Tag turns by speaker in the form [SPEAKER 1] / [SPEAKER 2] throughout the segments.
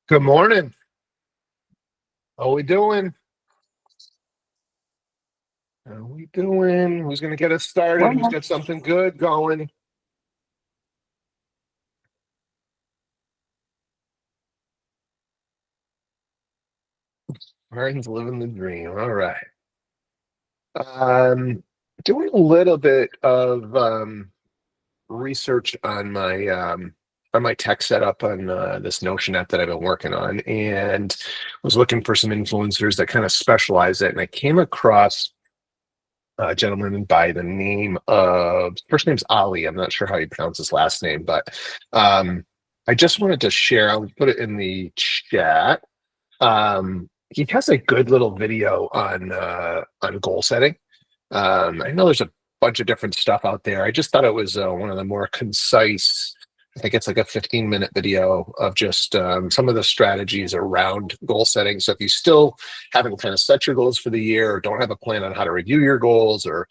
[SPEAKER 1] Good morning. How we doing? How we doing? Who's going to get us started? Who's
[SPEAKER 2] Well,
[SPEAKER 1] got something good going? Martin's living the dream. All right. Um, Doing a little bit of research on my tech setup on this Notion app that I've been working on, and was looking for some influencers that kind of specialize it, and I came across a gentleman by the name of first name's Ali. I'm not sure how you pronounce his last name, but I just wanted to share. I'll put it in the chat. He has a good little video on goal setting. I know there's a bunch of different stuff out there. I just thought it was one of the more concise. I think it's like a 15-minute video of just some of the strategies around goal setting. So if you still haven't kind of set your goals for the year or don't have a plan on how to review your goals, or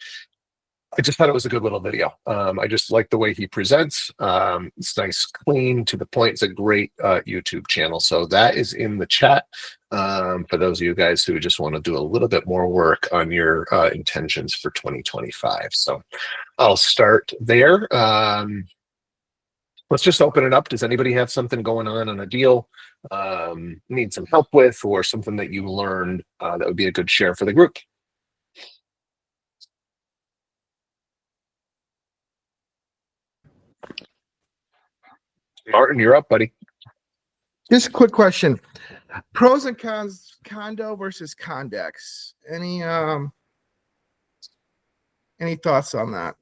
[SPEAKER 1] I just thought it was a good little video. I just like the way he presents. It's nice, clean, to the point. It's a great YouTube channel. So that is in the chat for those of you guys who just want to do a little bit more work on your intentions for 2025. So I'll start there. Let's just open it up. Does anybody have something going on a deal, need some help with, or something that you learned that would be a good share for the group? Martin, you're up, buddy.
[SPEAKER 2] just a quick question. Pros and cons, condo versus condex. Any thoughts on that?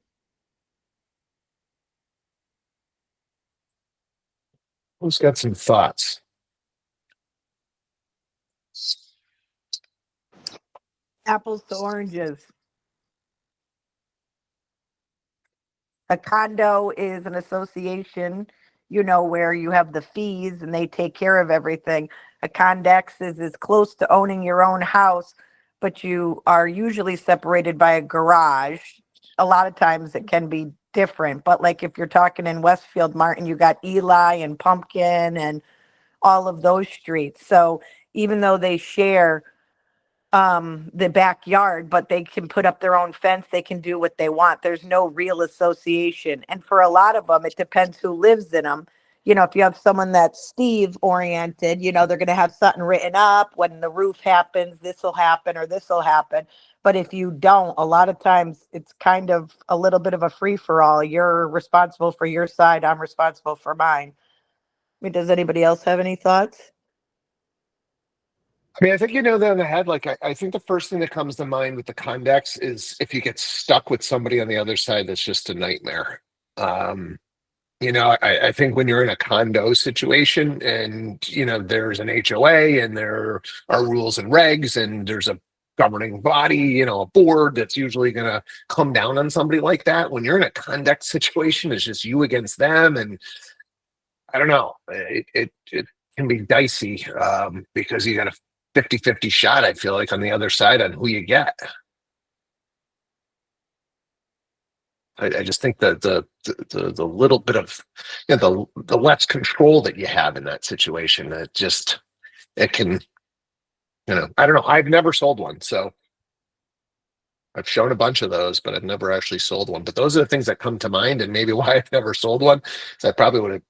[SPEAKER 1] Who's got some thoughts?
[SPEAKER 3] Apples to oranges. A condo is an association, where you have the fees and they take care of everything. A condex is as close to owning your own house, but you are usually separated by a garage. A lot of times it can be different, but like if you're talking in Westfield, Martin, you got Eli and Pumpkin and all of those streets. So even though they share the backyard, but they can put up their own fence, they can do what they want, there's no real association. And for a lot of them, it depends who lives in them. If you have someone that's Steve oriented, they're going to have something written up when the roof happens, this will happen or this will happen. But if you don't, a lot of times it's kind of a little bit of a free for all. You're responsible for your side, I'm responsible for mine. Does anybody else have any thoughts?
[SPEAKER 1] I mean, I think you know that in the head. Like, I think the first thing that comes to mind with the condex is if you get stuck with somebody on the other side, that's just a nightmare. Um, I think when you're in a condo situation and, there's an HOA and there are rules and regs and there's a governing body, a board that's usually going to come down on somebody like that. When you're in a condex situation, it's just you against them. And I don't know, it can be dicey because you got a 50-50 shot, I feel like, on the other side on who you get. I just think that the little bit of the less control that you have in that situation, it can, I don't know. I've never sold one, so I've shown a bunch of those, but I've never actually sold one. But those are the things that come to mind, and maybe why I've never sold one is I probably would have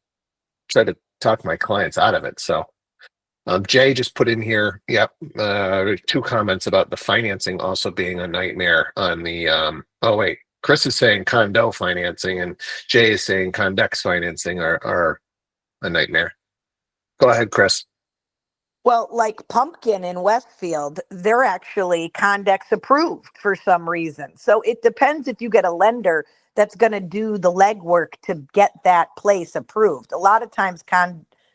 [SPEAKER 1] tried to talk my clients out of it. So Jay just put in here, yep, two comments about the financing also being a nightmare on the, oh wait, Chris is saying condo financing and Jay is saying condex financing are a nightmare. Go ahead, Chris.
[SPEAKER 3] Well, like Pumpkin in Westfield, they're actually Condex approved for some reason. So it depends if you get a lender that's going to do the legwork to get that place approved. A lot of times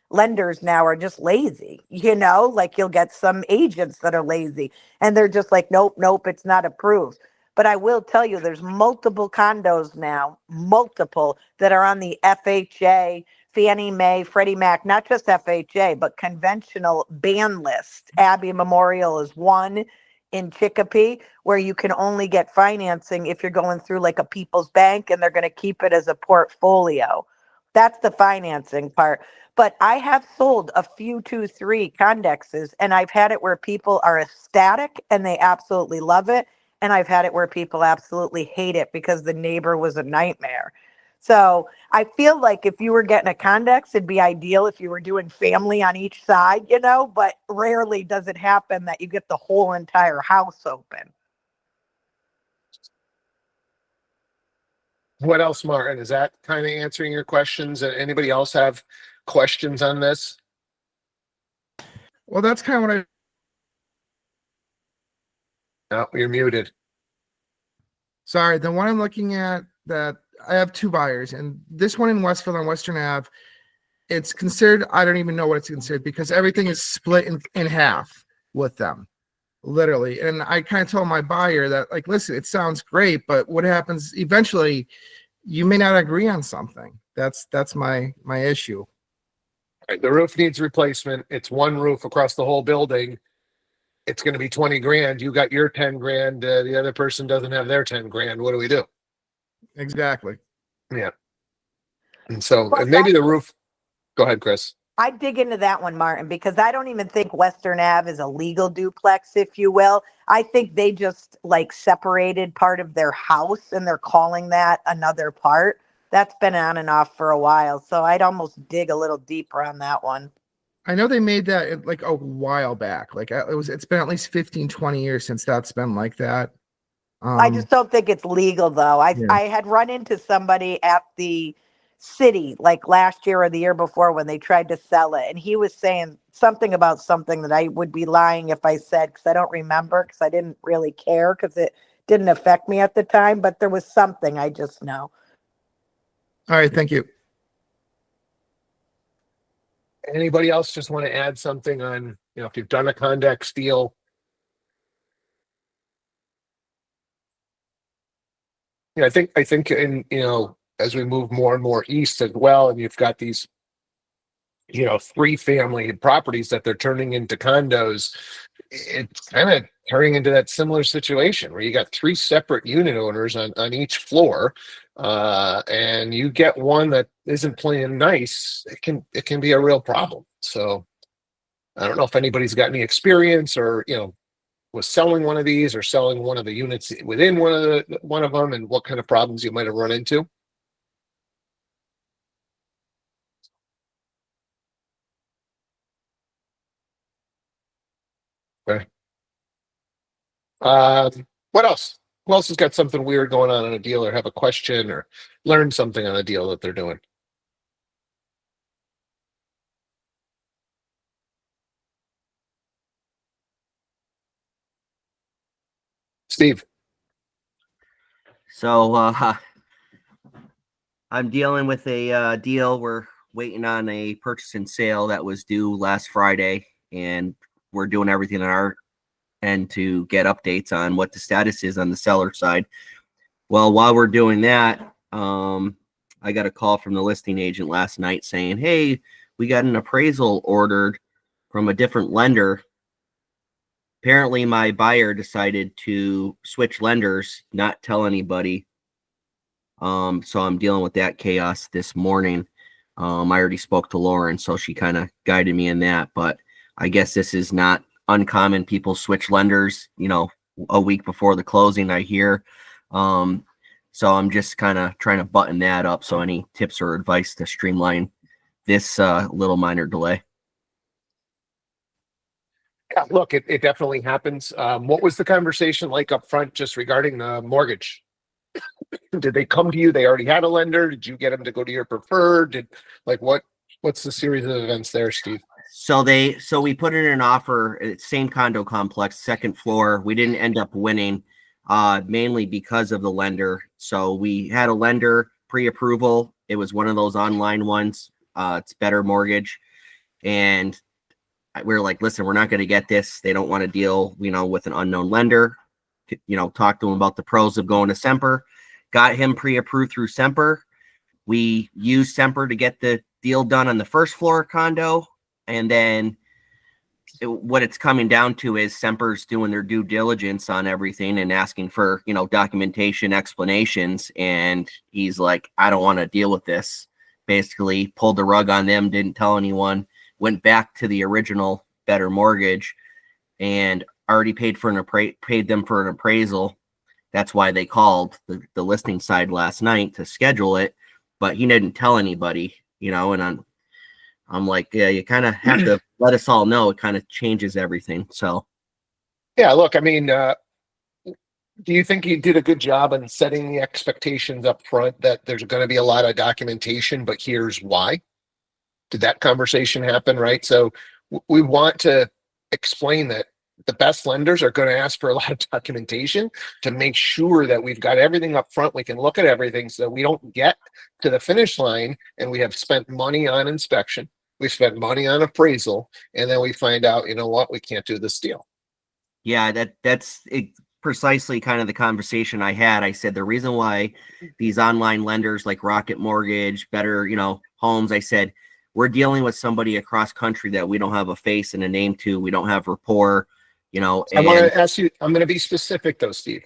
[SPEAKER 3] lenders now are just lazy, like you'll get some agents that are lazy and they're just like, nope, nope, it's not approved. But I will tell you, there's multiple condos now, multiple that are on the FHA, Fannie Mae, Freddie Mac, not just FHA, but conventional ban list. Abbey Memorial is one in Chicopee where you can only get financing if you're going through like a People's Bank and they're going to keep it as a portfolio. That's the financing part. But I have sold a few 2-3 condexes, and I've had it where people are ecstatic and they absolutely love it. And I've had it where people absolutely hate it because the neighbor was a nightmare. So I feel like if you were getting a condex, it'd be ideal if you were doing family on each side, but rarely does it happen that you get the whole entire house open.
[SPEAKER 1] What else, Martin? Is that kind of answering your questions? Anybody else have questions on this?
[SPEAKER 2] Well, that's kind of what I.
[SPEAKER 1] No, you're muted.
[SPEAKER 2] Sorry, the one I'm looking at, that I have two buyers, and this one in Westfield on Western Ave, it's considered, I don't even know what it's considered because everything is split in half with them, literally. And I kind of told my buyer that, like, listen, it sounds great, but what happens eventually, you may not agree on something. That's my issue.
[SPEAKER 1] Right, the roof needs replacement. It's one roof across the whole building. It's going to be 20 grand. You got your 10 grand. The other person doesn't have their 10 grand. What do we do?
[SPEAKER 2] Exactly.
[SPEAKER 1] Yeah. And so
[SPEAKER 3] Plus,
[SPEAKER 1] and maybe the roof. Go ahead, Chris.
[SPEAKER 3] I dig into that one, Martin, because I don't even think Western Ave is a legal duplex, if you will. I think they just like separated part of their house and they're calling that another part. That's been on and off for a while. So I'd almost dig a little deeper on that one.
[SPEAKER 2] I know they made that like a while back. Like it's been at least 15, 20 years since that's been like that.
[SPEAKER 3] I just don't think it's legal though.
[SPEAKER 2] Yeah.
[SPEAKER 3] I had run into somebody at the city like last year or the year before when they tried to sell it, and he was saying something about something that I would be lying if I said, because I don't remember, because I didn't really care because it didn't affect me at the time, but there was something I just know.
[SPEAKER 2] All right, thank you.
[SPEAKER 1] Anybody else just want to add something on, if you've done a condex deal? I think in, as we move more and more east as well, and you've got these, 3-family properties that they're turning into condos, it's kind of turning into that similar situation where you got 3 separate unit owners on each floor. And you get one that isn't playing nice, it can be a real problem. So I don't know if anybody's got any experience or, was selling one of these or selling one of the units within one of them, and what kind of problems you might have run into. Okay. What else? Who else has got something weird going on in a deal, or have a question, or learned something on a deal that they're doing? Steve.
[SPEAKER 4] So I'm dealing with a deal. We're waiting on a purchase and sale that was due last Friday, and we're doing everything on our end to get updates on what the status is on the seller side. Well, while we're doing that, I got a call from the listing agent last night saying, hey, we got an appraisal ordered from a different lender. Apparently, my buyer decided to switch lenders, not tell anybody. So I'm dealing with that chaos this morning. I already spoke to Lauren, so she kind of guided me in that. But I guess this is not uncommon. People switch lenders, a week before the closing, I hear. So I'm just kind of trying to button that up. So any tips or advice to streamline this little minor delay?
[SPEAKER 1] Yeah, look, it definitely happens. What was the conversation like up front just regarding the mortgage? Did they come to you? They already had a lender? Did you get them to go to your preferred? What's the series of events there, Steve?
[SPEAKER 4] So we put in an offer, same condo complex, second floor. We didn't end up winning, mainly because of the lender. So we had a lender pre-approval. It was one of those online ones. It's Better Mortgage. And we were like, listen, we're not going to get this. They don't want to deal, with an unknown lender. Talk to him about the pros of going to Semper. Got him pre-approved through Semper. We used Semper to get the deal done on the first floor condo. And then what it's coming down to is Semper's doing their due diligence on everything and asking for, documentation, explanations. And he's like, I don't want to deal with this. basically pulled the rug on them, didn't tell anyone, went back to the original better mortgage and already paid them for an appraisal. That's why they called the listing side last night to schedule it, but he didn't tell anybody, and I'm like, yeah, you kind of have to let us all know. It kind of changes everything. So
[SPEAKER 1] Yeah, look, I mean, do you think you did a good job in setting the expectations up front that there's going to be a lot of documentation, but here's why? Did that conversation happen, right? So we want to explain that the best lenders are going to ask for a lot of documentation to make sure that we've got everything up front. We can look at everything so that we don't get to the finish line and we have spent money on inspection, we spent money on appraisal, and then we find out, you know what, we can't do this deal.
[SPEAKER 4] yeah, that's it, precisely kind of the conversation I had. I said the reason why these online lenders like Rocket Mortgage, Better, Homes, I said we're dealing with somebody across country that we don't have a face and a name to. We don't have rapport,
[SPEAKER 1] I want to ask you, I'm going to be specific though, Steve.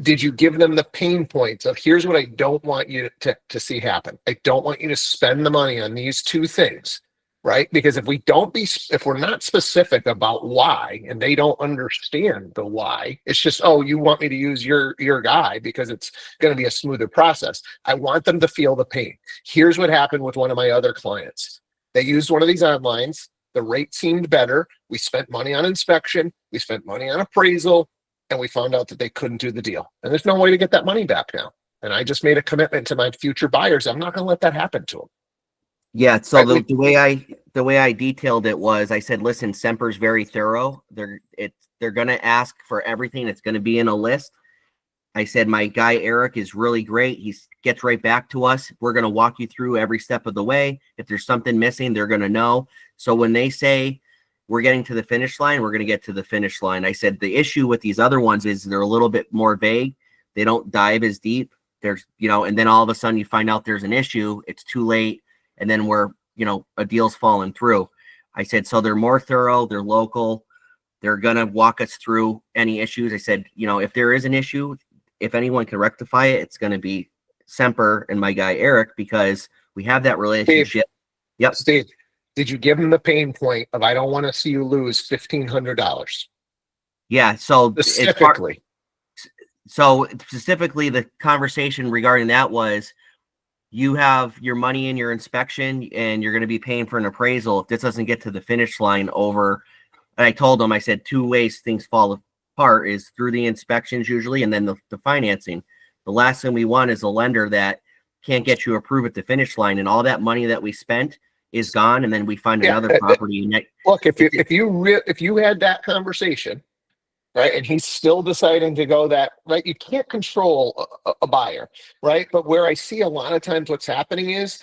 [SPEAKER 1] Did you give them the pain points of here's what I don't want you to see happen? I don't want you to spend the money on these two things, right? Because if we're not specific about why, and they don't understand the why, it's just, oh, you want me to use your guy because it's going to be a smoother process. I want them to feel the pain. Here's what happened with one of my other clients. They used one of these onlines. The rate seemed better. We spent money on inspection. We spent money on appraisal, and we found out that they couldn't do the deal. And there's no way to get that money back now. And I just made a commitment to my future buyers. I'm not going to let that happen to them.
[SPEAKER 4] Yeah. So
[SPEAKER 1] Right?
[SPEAKER 4] the way I detailed it was, I said, listen, Semper's very thorough. They're going to ask for everything. It's going to be in a list. I said, my guy, Eric, is really great. He gets right back to us. We're going to walk you through every step of the way. If there's something missing, they're going to know. So when they say we're getting to the finish line, we're going to get to the finish line. I said, the issue with these other ones is they're a little bit more vague. They don't dive as deep. There's, and then all of a sudden you find out there's an issue. It's too late. And then a deal's falling through. I said, so they're more thorough. They're local. They're going to walk us through any issues. I said, if there is an issue, if anyone can rectify it, it's going to be Semper and my guy, Eric, because we have that relationship.
[SPEAKER 1] Steve,
[SPEAKER 4] Yep.
[SPEAKER 1] Steve, did you give them the pain point of, I don't want to see you lose $1,500?
[SPEAKER 4] Yeah. So
[SPEAKER 1] Specifically.
[SPEAKER 4] Specifically, the conversation regarding that was, you have your money in your inspection and you're going to be paying for an appraisal. If this doesn't get to the finish line and I told them, I said, two ways things fall apart is through the inspections usually, and then the financing. The last thing we want is a lender that can't get you approved at the finish line, and all that money that we spent is gone, and then we find another property.
[SPEAKER 1] Look, if you had that conversation, right, and he's still deciding to go that, right, you can't control a buyer, right? But where I see a lot of times what's happening is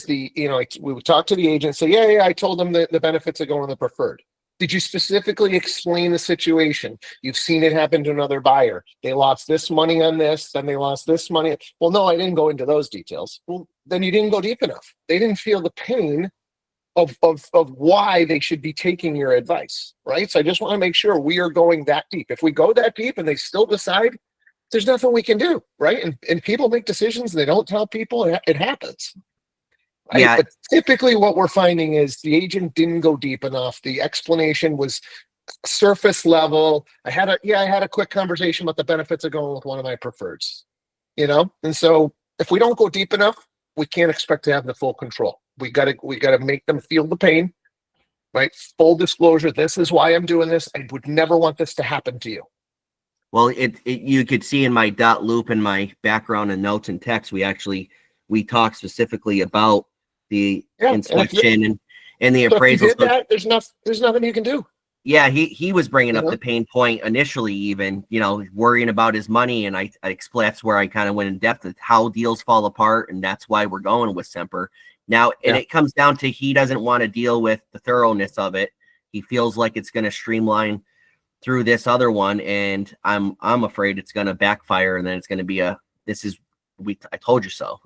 [SPEAKER 1] we would talk to the agent, say, yeah, I told them the benefits of going to the preferred. Did you specifically explain the situation? You've seen it happen to another buyer. They lost this money on this, then they lost this money. Well, no, I didn't go into those details. Well, then you didn't go deep enough. They didn't feel the pain of why they should be taking your advice, right? So I just want to make sure we are going that deep. If we go that deep and they still decide, there's nothing we can do, right? And people make decisions, and they don't tell people, it happens. Right?
[SPEAKER 4] Yeah.
[SPEAKER 1] But typically what we're finding is the agent didn't go deep enough. The explanation was surface level. I had a quick conversation about the benefits of going with one of my preferreds, and so if we don't go deep enough, we can't expect to have the full control. We got to make them feel the pain, right? Full disclosure. This is why I'm doing this. I would never want this to happen to you.
[SPEAKER 4] Well, you could see in my dot loop in my background and notes and text, we talked specifically about the inspection and the appraisal.
[SPEAKER 1] If you did that, there's nothing you can do.
[SPEAKER 4] Yeah, he was bringing up the pain point initially, even worrying about his money, and I explained, that's where I kind of went in depth with how deals fall apart, and that's why we're going with Semper now. And it comes down to he doesn't want to deal with the thoroughness of it. He feels like it's going to streamline through this other one, and I'm afraid it's going to backfire, and then it's going to be I told you so.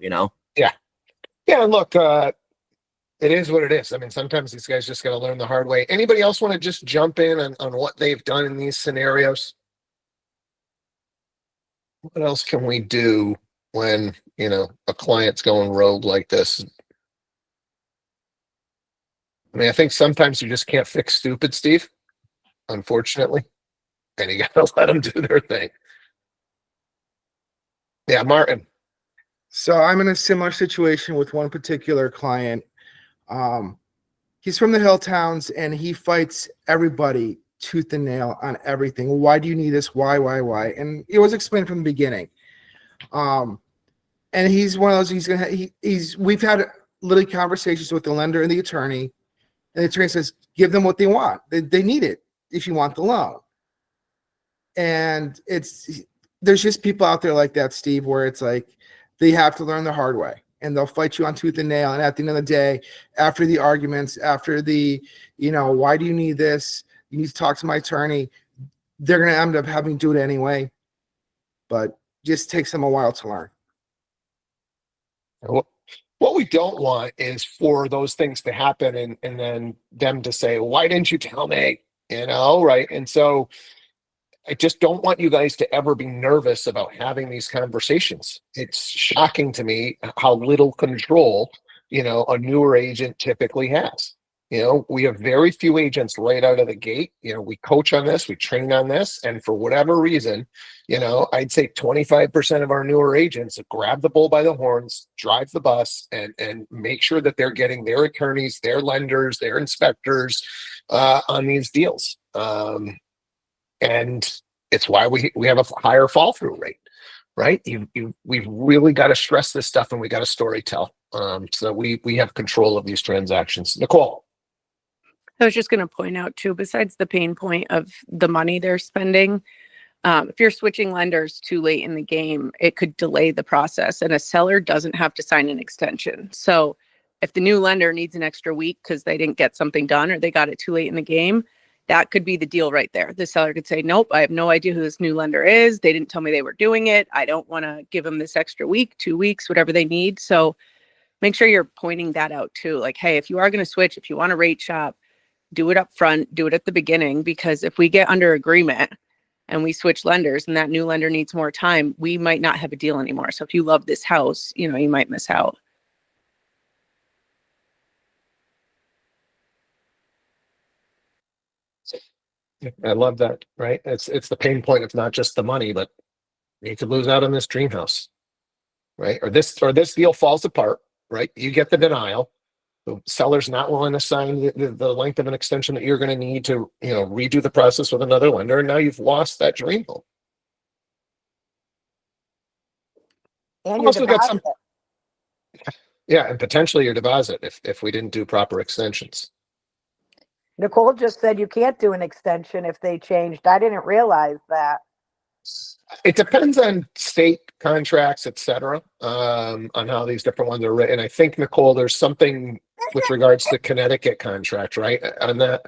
[SPEAKER 1] Yeah, look, it is what it is. I mean, sometimes these guys just got to learn the hard way. Anybody else want to just jump in on what they've done in these scenarios? What else can we do when, a client's going rogue like this? I mean, I think sometimes you just can't fix stupid, Steve, unfortunately, and you got to let them do their thing. Yeah, Martin.
[SPEAKER 2] So I'm in a similar situation with one particular client. He's from the hill towns and he fights everybody tooth and nail on everything. Why do you need this? Why? And it was explained from the beginning. And he's one of those, we've had literally conversations with the lender and the attorney, and the attorney says, give them what they want. They need it if you want the loan. And there's just people out there like that, Steve, where it's like, they have to learn the hard way and they'll fight you on tooth and nail. And at the end of the day, after the arguments, after the, why do you need this? You need to talk to my attorney. They're going to end up having to do it anyway, but just takes them a while to learn.
[SPEAKER 1] What we don't want is for those things to happen and then them to say, why didn't you tell me? Right. And so I just don't want you guys to ever be nervous about having these conversations. It's shocking to me how little control, a newer agent typically has. We have very few agents right out of the gate. We coach on this, we train on this, and for whatever reason, I'd say 25% of our newer agents grab the bull by the horns, drive the bus, and make sure that they're getting their attorneys, their lenders, their inspectors on these deals. And it's why we have a higher fall through rate, right? We've really got to stress this stuff, and we got to story tell, so that we have control of these transactions. Nicole.
[SPEAKER 5] I was just going to point out too, besides the pain point of the money they're spending, if you're switching lenders too late in the game, it could delay the process, and a seller doesn't have to sign an extension. So if the new lender needs an extra week because they didn't get something done or they got it too late in the game, that could be the deal right there. The seller could say, nope, I have no idea who this new lender is. They didn't tell me they were doing it. I don't want to give them this extra week, 2 weeks, whatever they need. So make sure you're pointing that out too. Like, hey, if you are going to switch, if you want to rate shop, do it up front, do it at the beginning, because if we get under agreement and we switch lenders and that new lender needs more time, we might not have a deal anymore. So if you love this house, you might miss out.
[SPEAKER 1] I love that, right? It's the pain point. It's not just the money, but you could lose out on this dream house, right? Or this deal falls apart, right? You get the denial. The seller's not willing to sign the length of an extension that you're going to need to, redo the process with another lender, and now you've lost that dream home.
[SPEAKER 3] And your
[SPEAKER 1] Also got
[SPEAKER 3] deposit.
[SPEAKER 1] Yeah, and potentially your deposit if we didn't do proper extensions.
[SPEAKER 3] Nicole just said you can't do an extension if they changed. I didn't realize that.
[SPEAKER 1] It depends on state contracts, et cetera, on how these different ones are written. I think, Nicole, there's something with regards to Connecticut contract, right? On that.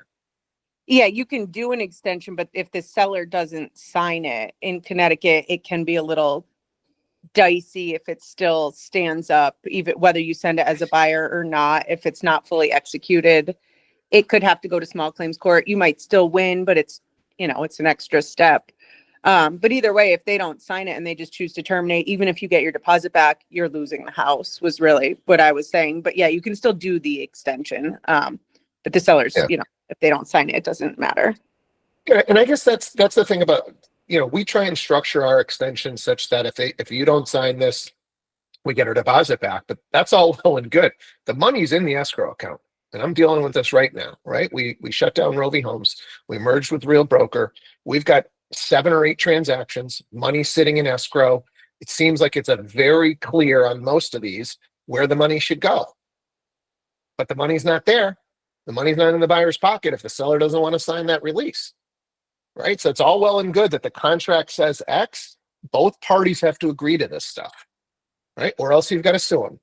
[SPEAKER 5] Yeah, you can do an extension, but if the seller doesn't sign it in Connecticut, it can be a little dicey if it still stands up, even whether you send it as a buyer or not. If it's not fully executed, it could have to go to small claims court. You might still win, but it's an extra step. But either way, if they don't sign it and they just choose to terminate, even if you get your deposit back, you're losing the house, was really what I was saying. But yeah, you can still do the extension. But the sellers, if they don't sign it, it doesn't matter.
[SPEAKER 1] Yeah, and I guess that's the thing about, we try and structure our extension such that if you don't sign this, we get our deposit back. But that's all well and good. The money's in the escrow account. And I'm dealing with this right now, right? We shut down Rovi Homes. We merged with Real Broker. We've got 7 or 8 transactions, money sitting in escrow. It seems like it's a very clear on most of these where the money should go. But the money's not there. The money's not in the buyer's pocket if the seller doesn't want to sign that release, right? So it's all well and good that the contract says X. Both parties have to agree to this stuff, right? Or else you've got to sue them.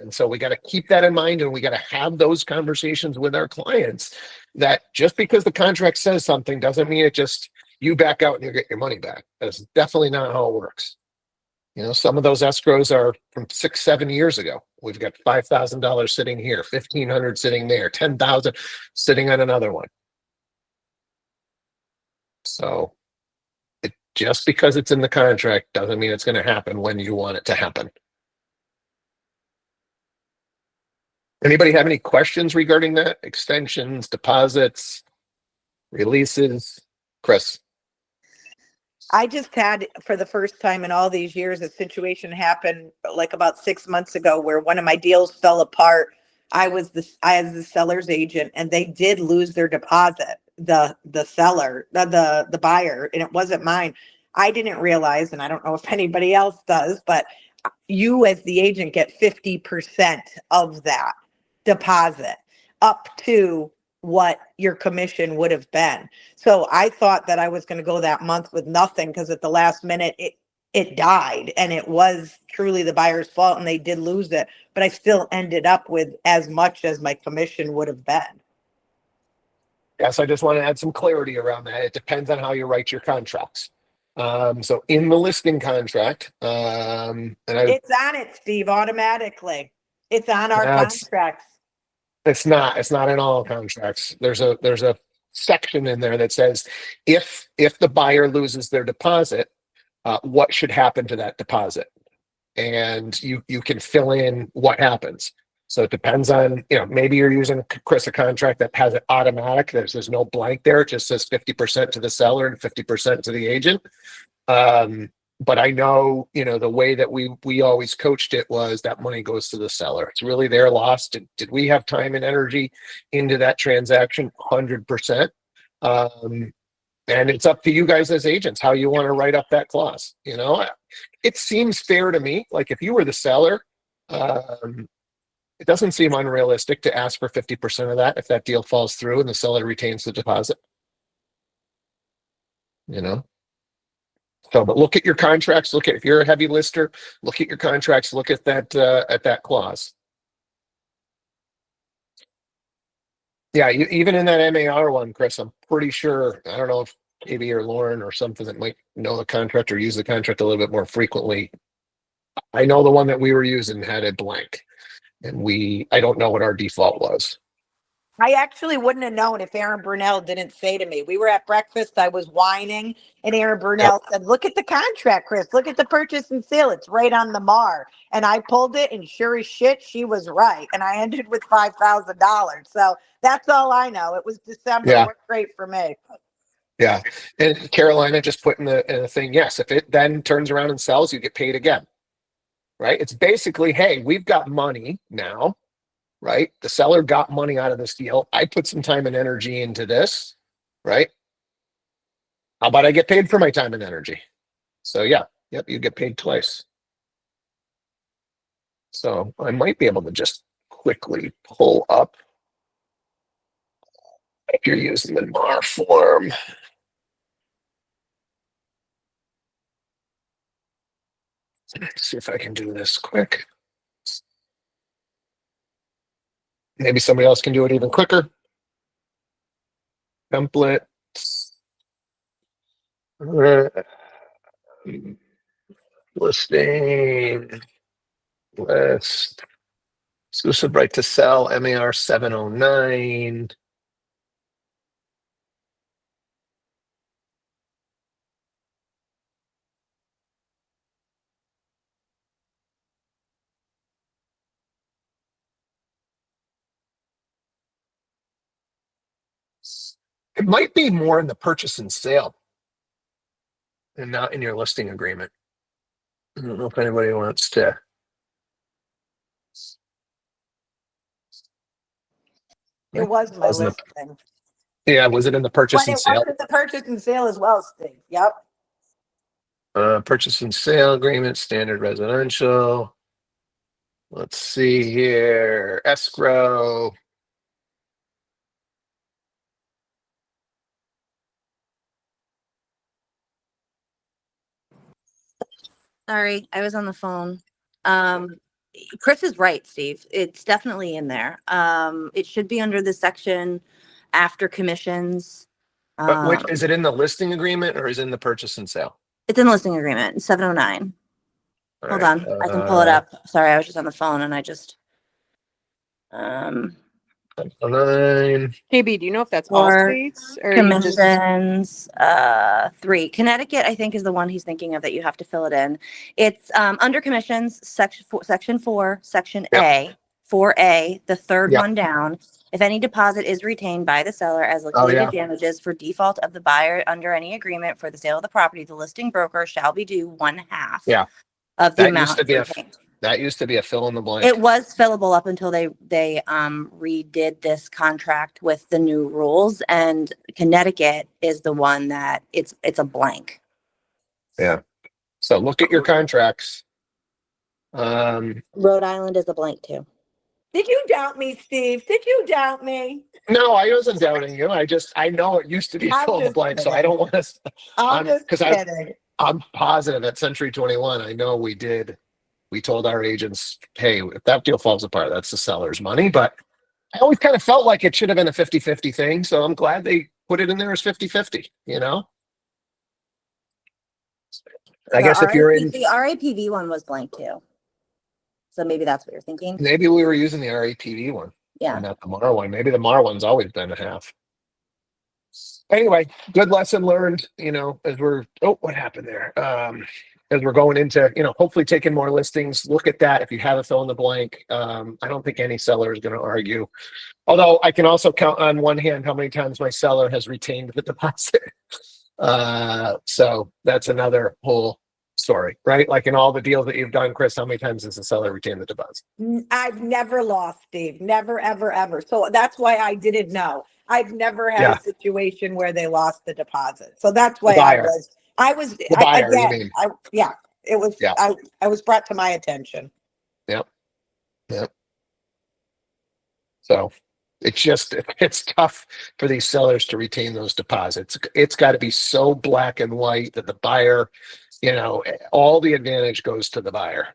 [SPEAKER 1] And so we got to keep that in mind, and we got to have those conversations with our clients that just because the contract says something doesn't mean it just you back out and you get your money back. That's definitely not how it works. Some of those escrows are from 6-7 years ago. We've got $5,000 sitting here, $1,500 sitting there, $10,000 sitting on another one. So just because it's in the contract doesn't mean it's going to happen when you want it to happen. Anybody have any questions regarding that? Extensions, deposits, releases? Chris?
[SPEAKER 3] I just had, for the first time in all these years, a situation happen like about 6 months ago where one of my deals fell apart. I was the seller's agent, and they did lose their deposit. The seller, the buyer, and it wasn't mine. I didn't realize, and I don't know if anybody else does, but you as the agent get 50% of that deposit up to what your commission would have been. So I thought that I was going to go that month with nothing because at the last minute it died, and it was truly the buyer's fault and they did lose it, but I still ended up with as much as my commission would have been.
[SPEAKER 1] Yes, I just want to add some clarity around that. It depends on how you write your contracts. So in the listing contract,
[SPEAKER 3] It's on it, Steve, automatically. It's on our contracts.
[SPEAKER 1] it's not in all contracts. There's a section in there that says if the buyer loses their deposit, what should happen to that deposit, and you can fill in what happens. So it depends on, maybe you're using, Chris, a contract that has it automatic. There's no blank there. It just says 50% to the seller and 50% to the agent. But I know, the way that we always coached it was that money goes to the seller. It's really their loss. Did we have time and energy into that transaction? 100%. And it's up to you guys as agents, how you want to write up that clause. It seems fair to me. Like if you were the seller, it doesn't seem unrealistic to ask for 50% of that if that deal falls through and the seller retains the deposit. So, but look at your contracts. If you're a heavy lister, look at your contracts. Look at that clause. Yeah, even in that MAR one, Chris, I'm pretty sure. I don't know if maybe or Lauren or something that might know the contract or use the contract a little bit more frequently. I know the one that we were using had a blank, and I don't know what our default was.
[SPEAKER 3] I actually wouldn't have known if Aaron Brunel didn't say to me. We were at breakfast. I was whining, and Aaron Brunel said, "Look at the contract, Chris. Look at the purchase and sale. It's right on the MAR." And I pulled it, and sure as shit, she was right. And I ended with $5,000. So that's all I know. It was December.
[SPEAKER 1] Yeah.
[SPEAKER 3] It worked great for me.
[SPEAKER 1] Yeah. And Carolina just put in the thing, yes, if it then turns around and sells, you get paid again. Right? It's basically, hey, we've got money now. Right? The seller got money out of this deal. I put some time and energy into this, right? How about I get paid for my time and energy? So yeah, yep, you get paid twice. So I might be able to just quickly pull up if you're using the MAR form. Let's see if I can do this quick. Maybe somebody else can do it even quicker. Template. Listing. List. Exclusive right to sell. MAR 709. It might be more in the purchase and sale and not in your listing agreement. I don't know if anybody wants to.
[SPEAKER 3] It was my listing.
[SPEAKER 1] Yeah, was it in the purchase
[SPEAKER 3] But
[SPEAKER 1] and
[SPEAKER 3] it
[SPEAKER 1] sale?
[SPEAKER 3] was the purchase and sale as well, Steve. Yep.
[SPEAKER 1] Purchase and sale agreement, standard residential. Let's see here. Escrow.
[SPEAKER 6] Sorry, I was on the phone. Chris is right, Steve. It's definitely in there. It should be under the section after commissions.
[SPEAKER 1] But which is it in the listing agreement or is it in the purchase and sale?
[SPEAKER 6] It's in the listing agreement, 709. Hold on, I can pull it up. Sorry, I was just on the phone and I just
[SPEAKER 1] 709.
[SPEAKER 5] KB, do you know if that's all
[SPEAKER 6] Or
[SPEAKER 5] states or you just
[SPEAKER 6] commissions 3. Connecticut, I think, is the one he's thinking of that you have to fill it in. It's under commissions, section 4, section
[SPEAKER 1] Yep.
[SPEAKER 6] A, 4A, the third
[SPEAKER 1] Yeah.
[SPEAKER 6] one down. If any deposit is retained by the seller as liquidated damages for default of the buyer under any agreement for the sale of the property, the listing broker shall be due 1/2
[SPEAKER 1] Yeah.
[SPEAKER 6] of the
[SPEAKER 1] That used
[SPEAKER 6] amount
[SPEAKER 1] to be
[SPEAKER 6] retained.
[SPEAKER 1] that used to be a fill in the blank.
[SPEAKER 6] It was fillable up until they redid this contract with the new rules, and Connecticut is the one that it's a blank.
[SPEAKER 1] Yeah. So look at your contracts.
[SPEAKER 6] Rhode Island is a blank too.
[SPEAKER 3] Did you doubt me, Steve? Did you doubt me?
[SPEAKER 1] No, I wasn't doubting you. I know it used to be
[SPEAKER 3] I'm
[SPEAKER 1] fill in the
[SPEAKER 3] just
[SPEAKER 1] blank, so I
[SPEAKER 3] kidding.
[SPEAKER 1] don't want to.
[SPEAKER 3] I'm just
[SPEAKER 1] Because
[SPEAKER 3] kidding.
[SPEAKER 1] I'm positive at Century 21. I know we did. We told our agents, hey, if that deal falls apart, that's the seller's money. But I always kind of felt like it should have been a 50-50 thing. So I'm glad they put it in there as 50-50, you know? I guess if you're in,
[SPEAKER 6] The RAPV one was blank too. So maybe that's what you're thinking.
[SPEAKER 1] maybe we were using the RAPV one
[SPEAKER 6] Yeah.
[SPEAKER 1] and not the MAR one. Maybe the MAR one's always been a half. Anyway, good lesson learned, you know, as we're, what happened there? As we're going into, you know, hopefully taking more listings, look at that. If you have a fill in the blank, I don't think any seller is going to argue. Although I can also count on one hand how many times my seller has retained the deposit. So that's another whole story, right? Like in all the deals that you've done, Chris, how many times has the seller retained the deposit?
[SPEAKER 3] I've never lost, Steve. Never, ever, ever. So that's why I didn't know. I've never had a situation where they lost the deposit. So that's why
[SPEAKER 1] The buyer, you mean?
[SPEAKER 3] I was brought to my attention.
[SPEAKER 1] Yep. So it's tough for these sellers to retain those deposits. It's got to be so black and white that the buyer, you know, all the advantage goes to the buyer.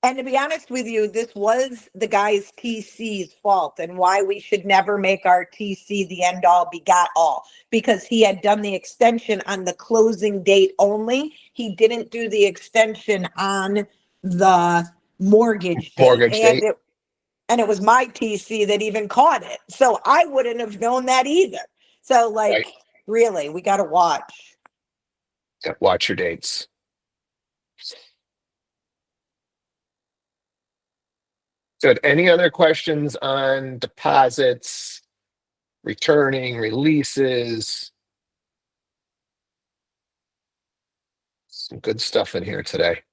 [SPEAKER 3] And to be honest with you, this was the guy's TC's fault, and why we should never make our TC the end all be got all, because he had done the extension on the closing date only. He didn't do the extension on the mortgage date. And it was my TC that even caught it. So I wouldn't have known that either. So really, we got to watch.
[SPEAKER 1] Watch your dates. Good. Any other questions on deposits, returning, releases? Some good stuff in here today.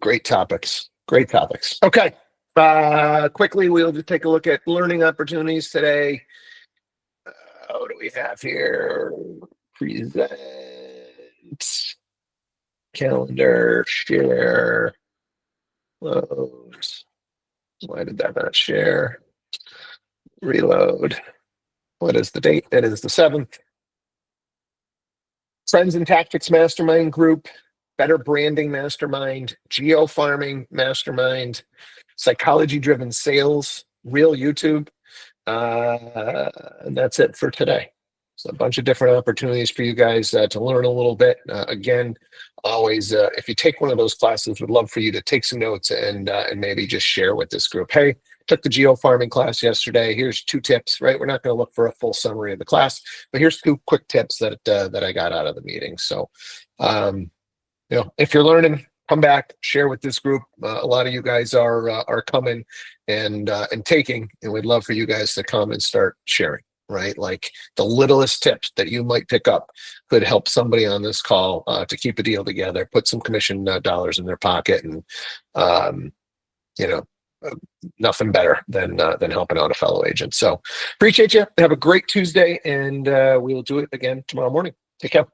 [SPEAKER 1] Great topics. Okay. Quickly, we'll just take a look at learning opportunities today. What do we have here? Present. Calendar, share. Close. Why did that not share? Reload. What is the date? It is the 7th. Friends and Tactics Mastermind Group, Better Branding Mastermind, Geo Farming Mastermind, Psychology Driven Sales, Real YouTube. And that's it for today. So a bunch of different opportunities for you guys to learn a little bit. Again, always, if you take one of those classes, would love for you to take some notes and maybe just share with this group. Hey, took the geo farming class yesterday. Here's 2 tips, right? We're not going to look for a full summary of the class, but here's 2 quick tips that I got out of the meeting. So, you know, if you're learning, come back, share with this group. A lot of you guys are coming and taking, and we'd love for you guys to come and start sharing. Right? Like the littlest tips that you might pick up could help somebody on this call to keep a deal together, put some commission dollars in their pocket, and you know, nothing better than helping out a fellow agent. So appreciate you. Have a great Tuesday, and we will do it again tomorrow morning. Take care.